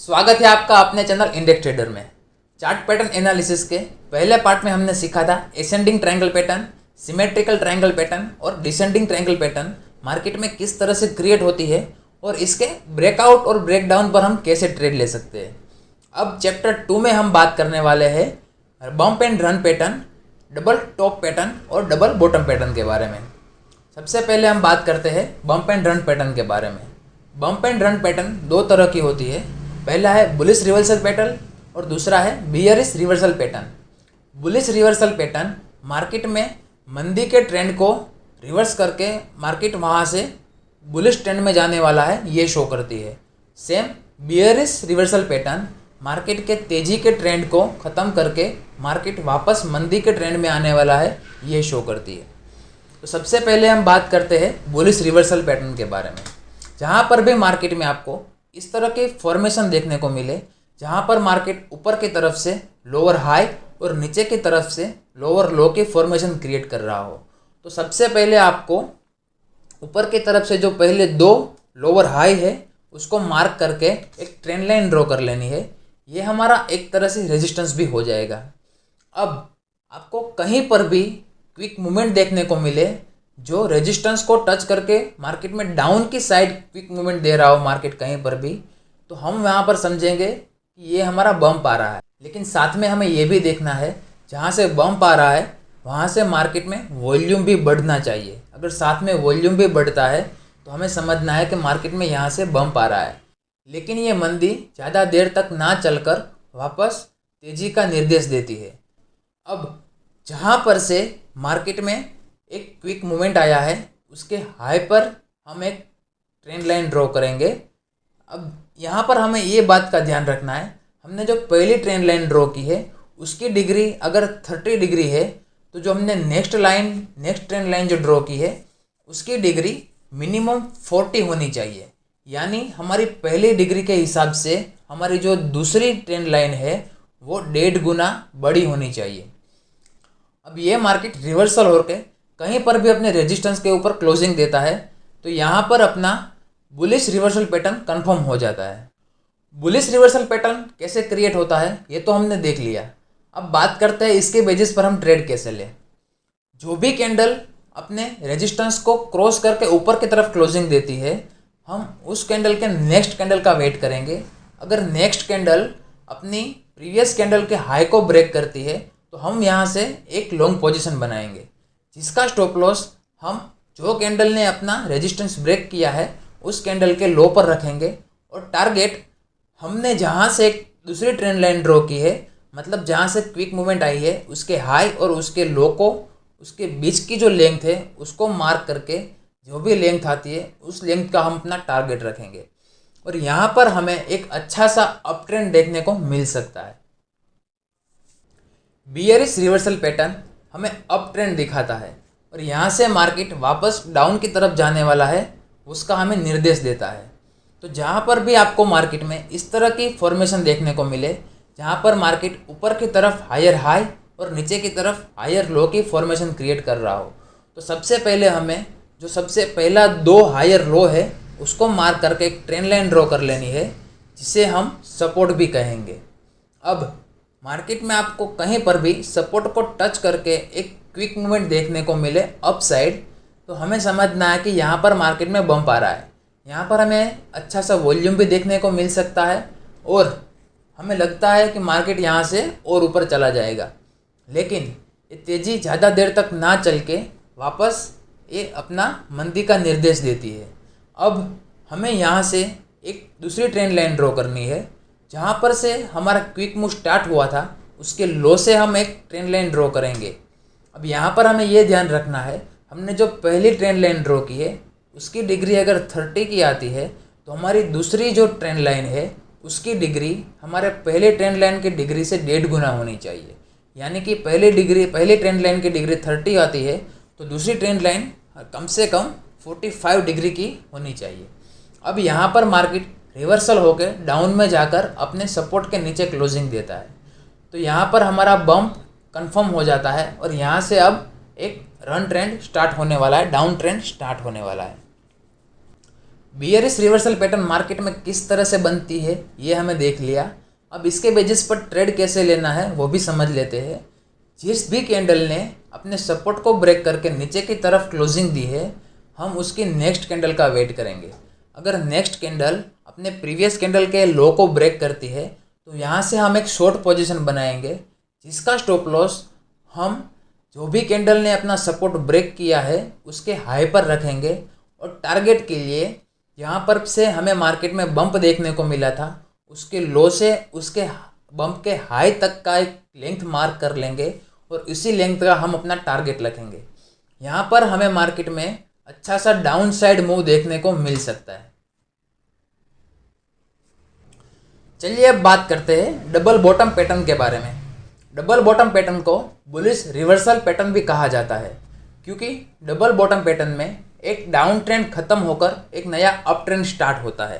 स्वागत है आपका अपने चैनल इंडेक्स ट्रेडर में। चार्ट पैटर्न एनालिसिस के पहले पार्ट में हमने सीखा था ascending triangle pattern, symmetrical triangle pattern और डिसेंडिंग ट्रायंगल पैटर्न मार्केट में किस तरह से क्रिएट होती है और इसके ब्रेकआउट और ब्रेकडाउन पर हम कैसे ट्रेड ले सकते हैं। अब चैप्टर 2 में हम बात करने वाले हैं bump and run pattern, double top pattern और डबल बॉटम पैटर्न के बारे में। सबसे पहले हम बात करते हैं बम्प एंड रन पैटर्न के बारे में। बम्प एंड रन पैटर्न दो तरह की होती है। पहला है बुलिश रिवर्सल पैटर्न और दूसरा है bearish reversal pattern. Bullish reversal pattern market में मंदी के ट्रेंड को रिवर्स करके मार्केट वहाँ से बुलिश ट्रेंड में जाने वाला है ये शो करती है। Same bearish reversal pattern market के तेजी के ट्रेंड को ख़त्म करके मार्केट वापस मंदी के ट्रेंड में आने वाला है ये शो करती है। तो सबसे पहले हम बात करते हैं बुलिश रिवर्सल पैटर्न के बारे में। जहाँ पर भी मार्केट में आपको इस तरह के फॉर्मेशन देखने को मिले, जहाँ पर मार्केट ऊपर की तरफ से लोअर हाई और नीचे की तरफ से लोअर लो के फॉर्मेशन क्रिएट कर रहा हो, तो सबसे पहले आपको ऊपर की तरफ से जो पहले दो लोअर हाई है उसको मार्क करके एक ट्रेंड लाइन ड्रॉ कर लेनी है। ये हमारा एक तरह से रेजिस्टेंस भी हो जाएगा। अब आपको कहीं पर भी क्विक मूवमेंट देखने को मिले जो रेजिस्टेंस को टच करके मार्केट में डाउन की साइड क्विक मूवमेंट दे रहा हो मार्केट कहीं पर भी, तो हम वहाँ पर समझेंगे कि ये हमारा बम्प आ रहा है। लेकिन साथ में हमें ये भी देखना है जहाँ से बम्प आ रहा है वहाँ से मार्केट में वॉल्यूम भी बढ़ना चाहिए। अगर साथ में वॉल्यूम भी बढ़ता है तो हमें समझना है कि मार्केट में यहाँ से बम्प आ रहा है। लेकिन ये मंदी ज़्यादा देर तक ना चलकर वापस तेज़ी का निर्देश देती है। अब जहाँ पर से मार्केट में एक क्विक मूवमेंट आया है उसके हाई पर हम एक ट्रेंड लाइन ड्रॉ करेंगे। अब यहाँ पर हमें ये बात का ध्यान रखना है, हमने जो पहली ट्रेंड लाइन ड्रॉ की है उसकी डिग्री अगर 30 डिग्री है तो जो हमने नेक्स्ट ट्रेंड लाइन जो ड्रॉ की है उसकी डिग्री मिनिमम 40 होनी चाहिए। यानी हमारी पहली डिग्री के हिसाब से हमारी जो दूसरी ट्रेंड लाइन है वो 1.5 गुना बड़ी होनी चाहिए। अब ये मार्केट रिवर्सल होकर कहीं पर भी अपने रेजिस्टेंस के ऊपर क्लोजिंग देता है तो यहाँ पर अपना बुलिश रिवर्सल पैटर्न कंफर्म हो जाता है। बुलिश रिवर्सल पैटर्न कैसे क्रिएट होता है ये तो हमने देख लिया। अब बात करते हैं इसके बेसिस पर हम ट्रेड कैसे लें। जो भी कैंडल अपने रेजिस्टेंस को क्रॉस करके ऊपर की तरफ क्लोजिंग देती है हम उस कैंडल के नेक्स्ट कैंडल का वेट करेंगे। अगर नेक्स्ट कैंडल अपनी प्रीवियस कैंडल के हाई को ब्रेक करती है तो हम यहाँ से एक लॉन्ग पोजीशन बनाएंगे जिसका स्टॉप लॉस हम जो कैंडल ने अपना रेजिस्टेंस ब्रेक किया है उस कैंडल के लो पर रखेंगे और टारगेट हमने जहाँ से एक दूसरी ट्रेंड लाइन ड्रॉ की है, मतलब जहाँ से क्विक मूवमेंट आई है उसके हाई और उसके लो को उसके बीच की जो लेंथ है उसको मार्क करके जो भी लेंथ आती है उस लेंथ का हम अपना टारगेट रखेंगे और यहाँ पर हमें एक अच्छा सा अप ट्रेंड देखने को मिल सकता है। बियरिश रिवर्सल पैटर्न हमें अप ट्रेंड दिखाता है और यहाँ से मार्केट वापस डाउन की तरफ जाने वाला है उसका हमें निर्देश देता है। तो जहाँ पर भी आपको मार्केट में इस तरह की फॉर्मेशन देखने को मिले जहाँ पर मार्केट ऊपर की तरफ हायर हाई और नीचे की तरफ हायर लो की फॉर्मेशन क्रिएट कर रहा हो, तो सबसे पहले हमें जो सबसे पहला दो हायर लो है उसको मार्क करके एक ट्रेंड लाइन ड्रॉ कर लेनी है जिसे हम सपोर्ट भी कहेंगे। अब मार्केट में आपको कहीं पर भी सपोर्ट को टच करके एक क्विक मूवमेंट देखने को मिले अप साइड तो हमें समझना है कि यहाँ पर मार्केट में बम्प आ रहा है। यहाँ पर हमें अच्छा सा वॉल्यूम भी देखने को मिल सकता है और हमें लगता है कि मार्केट यहाँ से और ऊपर चला जाएगा। लेकिन ये तेज़ी ज़्यादा देर तक ना चल के वापस ये अपना मंदी का निर्देश देती है। अब हमें यहाँ से एक दूसरी ट्रेंड लाइन ड्रॉ करनी है जहाँ पर से हमारा क्विक मूव स्टार्ट हुआ था उसके लो से हम एक ट्रेंड लाइन ड्रॉ करेंगे। अब यहाँ पर हमें ये ध्यान रखना है हमने जो पहली ट्रेंड लाइन ड्रॉ की है उसकी डिग्री अगर 30 की आती है तो हमारी दूसरी जो ट्रेंड लाइन है उसकी डिग्री हमारे पहले ट्रेंड लाइन की डिग्री से 1.5 गुना होनी चाहिए। यानी कि पहली ट्रेंड लाइन की डिग्री 30 आती है तो दूसरी ट्रेंड लाइन कम से कम 45 डिग्री की होनी चाहिए। अब यहाँ पर मार्केट रिवर्सल होकर डाउन में जाकर अपने सपोर्ट के नीचे क्लोजिंग देता है तो यहाँ पर हमारा बम्प कंफर्म हो जाता है और यहाँ से अब एक रन ट्रेंड स्टार्ट होने वाला है, डाउन ट्रेंड स्टार्ट होने वाला है। बियरिश रिवर्सल पैटर्न मार्केट में किस तरह से बनती है ये हमें देख लिया। अब इसके बेसिस पर ट्रेड कैसे लेना है वो भी समझ लेते हैं। जिस भी कैंडल ने अपने सपोर्ट को ब्रेक करके नीचे की तरफ क्लोजिंग दी है, हम उसकी नेक्स्ट कैंडल का वेट करेंगे। अगर नेक्स्ट कैंडल अपने प्रीवियस कैंडल के लो को ब्रेक करती है तो यहाँ से हम एक शॉर्ट पोजीशन बनाएंगे, जिसका स्टॉप लॉस हम जो भी कैंडल ने अपना सपोर्ट ब्रेक किया है उसके हाई पर रखेंगे। और टारगेट के लिए यहाँ पर से हमें मार्केट में बम्प देखने को मिला था, उसके लो से उसके बम्प के हाई तक का एक लेंथ मार्क कर लेंगे और इसी लेंथ का हम अपना टारगेट रखेंगे। यहाँ पर हमें मार्केट में अच्छा सा डाउन साइड मूव देखने को मिल सकता है। चलिए अब बात करते हैं डबल बॉटम पैटर्न के बारे में। डबल बॉटम पैटर्न को बुलिश रिवर्सल पैटर्न भी कहा जाता है, क्योंकि डबल बॉटम पैटर्न में एक डाउन ट्रेंड खत्म होकर एक नया अप ट्रेंड स्टार्ट होता है।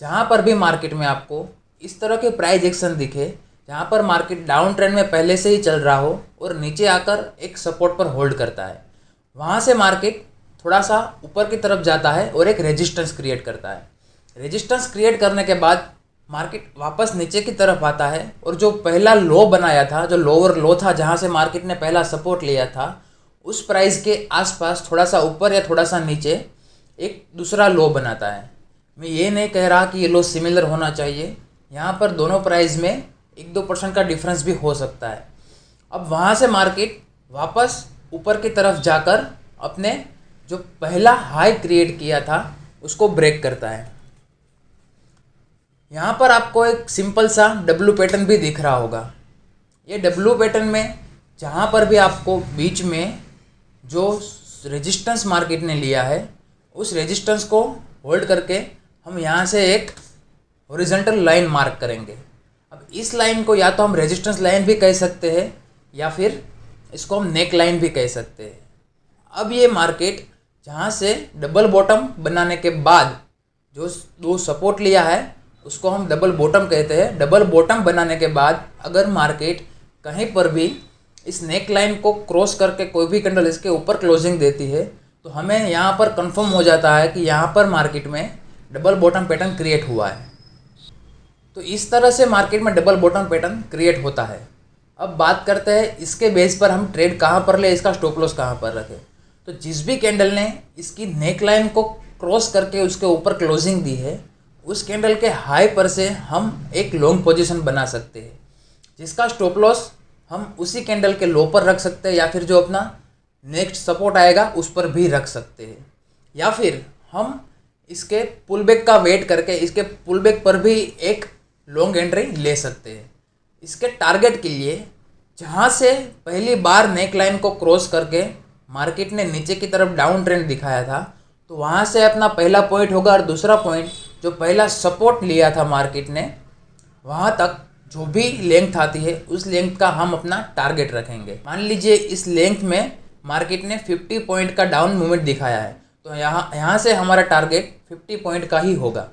जहाँ पर भी मार्केट में आपको इस तरह के प्राइस एक्शन दिखे, जहाँ पर मार्केट डाउन ट्रेंड में पहले से ही चल रहा हो और नीचे आकर एक सपोर्ट पर होल्ड करता है, वहाँ से मार्केट थोड़ा सा ऊपर की तरफ जाता है और एक रेजिस्टेंस क्रिएट करता है। रेजिस्टेंस क्रिएट करने के बाद मार्केट वापस नीचे की तरफ आता है और जो पहला लो बनाया था, जो लोअर लो था जहाँ से मार्केट ने पहला सपोर्ट लिया था, उस प्राइस के आसपास थोड़ा सा ऊपर या थोड़ा सा नीचे एक दूसरा लो बनाता है। मैं ये नहीं कह रहा कि ये लो सिमिलर होना चाहिए, यहाँ पर दोनों प्राइस में 1-2% का डिफरेंस भी हो सकता है। अब वहाँ से मार्केट वापस ऊपर की तरफ जाकर अपने जो पहला हाई क्रिएट किया था उसको ब्रेक करता है। यहाँ पर आपको एक सिंपल सा डब्लू पैटर्न भी दिख रहा होगा। ये डब्लू पैटर्न में जहाँ पर भी आपको बीच में जो रेजिस्टेंस मार्केट ने लिया है, उस रेजिस्टेंस को होल्ड करके हम यहाँ से एक हॉरिजॉन्टल लाइन मार्क करेंगे। अब इस लाइन को या तो हम रेजिस्टेंस लाइन भी कह सकते हैं या फिर इसको हम नेक लाइन भी कह सकते हैं। अब ये मार्केट जहाँ से डबल बॉटम बनाने के बाद जो दो सपोर्ट लिया है उसको हम डबल बॉटम कहते हैं। डबल बॉटम बनाने के बाद अगर मार्केट कहीं पर भी इस नेक लाइन को क्रॉस करके कोई भी कैंडल इसके ऊपर क्लोजिंग देती है तो हमें यहाँ पर कंफर्म हो जाता है कि यहाँ पर मार्केट में डबल बॉटम पैटर्न क्रिएट हुआ है। तो इस तरह से मार्केट में डबल बॉटम पैटर्न क्रिएट होता है। अब बात करते हैं इसके बेस पर हम ट्रेड कहाँ पर ले, इसका स्टॉप लॉस कहाँ पर रखें। तो जिस भी कैंडल ने इसकी नेक लाइन को क्रॉस करके उसके ऊपर क्लोजिंग दी है, उस कैंडल के हाई पर से हम एक लॉन्ग पोजीशन बना सकते हैं, जिसका स्टॉप लॉस हम उसी कैंडल के लो पर रख सकते हैं या फिर जो अपना नेक्स्ट सपोर्ट आएगा उस पर भी रख सकते हैं, या फिर हम इसके पुल बैक का वेट करके इसके पुल बैक पर भी एक लॉन्ग एंट्री ले सकते हैं। इसके टारगेट के लिए जहाँ से पहली बार नेक लाइन को क्रॉस करके मार्केट ने नीचे की तरफ डाउन ट्रेंड दिखाया था, तो वहाँ से अपना पहला पॉइंट होगा और दूसरा पॉइंट जो पहला सपोर्ट लिया था मार्केट ने, वहाँ तक जो भी लेंथ आती है उस लेंथ का हम अपना टारगेट रखेंगे। मान लीजिए इस लेंथ में मार्केट ने 50 पॉइंट का डाउन मूवमेंट दिखाया है, तो यहाँ से हमारा टारगेट 50 पॉइंट का ही होगा।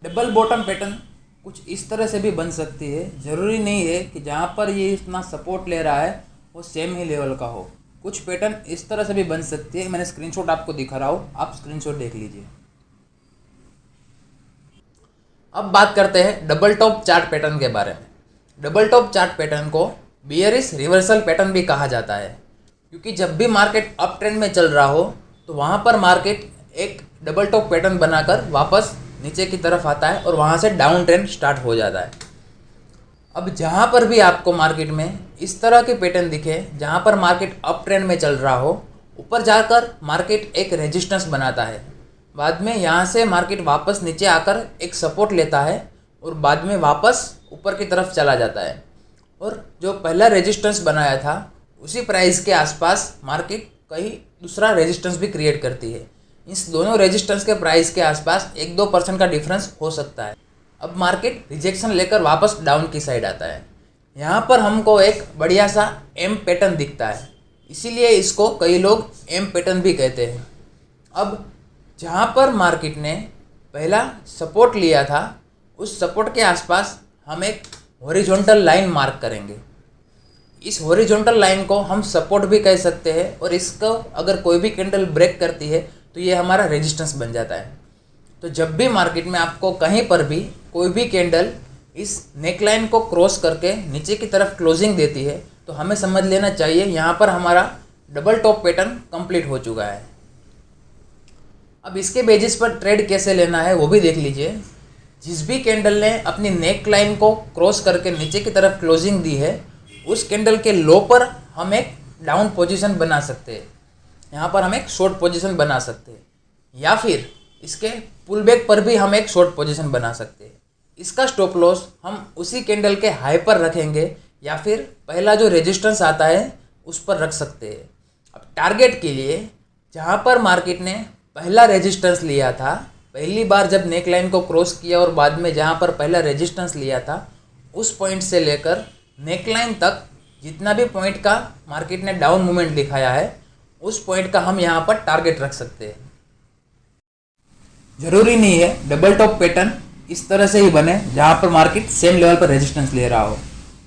डबल बॉटम पैटर्न कुछ इस तरह से भी बन सकती है। ज़रूरी नहीं है कि जहाँ पर ये इतना सपोर्ट ले रहा है वो सेम ही लेवल का हो। कुछ पैटर्न इस तरह से भी बन सकती है। मैंने स्क्रीनशॉट आपको दिखा रहा हूँ, आप स्क्रीनशॉट देख लीजिए। अब बात करते हैं डबल टॉप चार्ट पैटर्न के बारे में। डबल टॉप चार्ट पैटर्न को बियरिश रिवर्सल पैटर्न भी कहा जाता है, क्योंकि जब भी मार्केट अप ट्रेंड में चल रहा हो तो वहाँ पर मार्केट एक डबल टॉप पैटर्न बनाकर वापस नीचे की तरफ आता है और वहाँ से डाउन ट्रेंड स्टार्ट हो जाता है। अब जहाँ पर भी आपको मार्केट में इस तरह के पैटर्न दिखे, जहाँ पर मार्केट अप ट्रेंड में चल रहा हो, ऊपर जाकर मार्केट एक रेजिस्टेंस बनाता है, बाद में यहाँ से मार्केट वापस नीचे आकर एक सपोर्ट लेता है और बाद में वापस ऊपर की तरफ चला जाता है, और जो पहला रेजिस्टेंस बनाया था उसी प्राइस के आसपास मार्केट कहीं दूसरा रेजिस्टेंस भी क्रिएट करती है। इस दोनों रेजिस्टेंस के प्राइस के आसपास 1-2% का डिफरेंस हो सकता है। अब मार्केट रिजेक्शन लेकर वापस डाउन की साइड आता है। यहाँ पर हमको एक बढ़िया सा एम पैटर्न दिखता है, इसीलिए इसको कई लोग एम पैटर्न भी कहते हैं। अब जहाँ पर मार्केट ने पहला सपोर्ट लिया था, उस सपोर्ट के आसपास हम एक हॉरिजॉन्टल लाइन मार्क करेंगे। इस हॉरिजॉन्टल लाइन को हम सपोर्ट भी कह सकते हैं, और इसको अगर कोई भी कैंडल ब्रेक करती है तो ये हमारा रेजिस्टेंस बन जाता है। तो जब भी मार्केट में आपको कहीं पर भी कोई भी कैंडल इस नेकलाइन को क्रॉस करके नीचे की तरफ क्लोजिंग देती है तो हमें समझ लेना चाहिए यहाँ पर हमारा डबल टॉप पैटर्न कंप्लीट हो चुका है। अब इसके बेसिस पर ट्रेड कैसे लेना है वो भी देख लीजिए। जिस भी कैंडल ने अपनी नेक लाइन को क्रॉस करके नीचे की तरफ क्लोजिंग दी है उस कैंडल के लो पर हम एक डाउन पोजीशन बना सकते हैं, यहाँ पर हम एक शॉर्ट पोजीशन बना सकते हैं, या फिर इसके पुल बैक पर भी हम एक शॉर्ट पोजीशन बना सकते हैं। इसका स्टॉप लॉस हम उसी कैंडल के हाई पर रखेंगे या फिर पहला जो रेजिस्टेंस आता है उस पर रख सकते हैं। अब टारगेट के लिए जहाँ पर मार्केट ने पहला रेजिस्टेंस लिया था, पहली बार जब नेक लाइन को क्रॉस किया और बाद में जहाँ पर पहला रेजिस्टेंस लिया था उस पॉइंट से लेकर नेक लाइन तक जितना भी पॉइंट का मार्केट ने डाउन मूवमेंट दिखाया है उस पॉइंट का हम यहाँ पर टारगेट रख सकते हैं। जरूरी नहीं है डबल टॉप पैटर्न इस तरह से ही बने जहाँ पर मार्केट सेम लेवल पर रेजिस्टेंस ले रहा हो,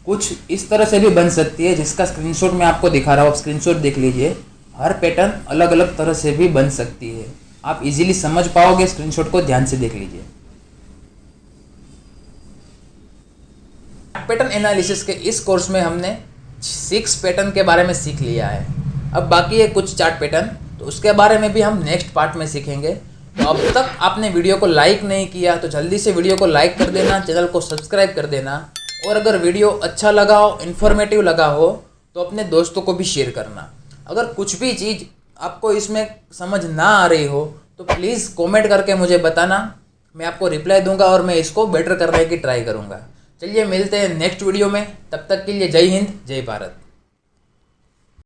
कुछ इस तरह से भी बन सकती है जिसका स्क्रीनशॉट मैं आपको दिखा रहा हूँ। आप स्क्रीनशॉट देख लीजिए, हर पैटर्न अलग अलग तरह से भी बन सकती है, आप इजीली समझ पाओगे। स्क्रीनशॉट को ध्यान से देख लीजिए। पैटर्न एनालिसिस के इस कोर्स में हमने 6 पैटर्न के बारे में सीख लिया है। अब बाकी है कुछ चार्ट पैटर्न, तो उसके बारे में भी हम नेक्स्ट पार्ट में सीखेंगे। तो अब तक आपने वीडियो को लाइक नहीं किया तो जल्दी से वीडियो को लाइक कर देना, चैनल को सब्सक्राइब कर देना, और अगर वीडियो अच्छा लगा हो, इन्फॉर्मेटिव लगा हो तो अपने दोस्तों को भी शेयर करना। अगर कुछ भी चीज़ आपको इसमें समझ ना आ रही हो तो प्लीज़ कमेंट करके मुझे बताना, मैं आपको रिप्लाई दूंगा और मैं इसको बेटर करने की ट्राई करूंगा। चलिए मिलते हैं नेक्स्ट वीडियो में, तब तक के लिए जय हिंद, जय भारत।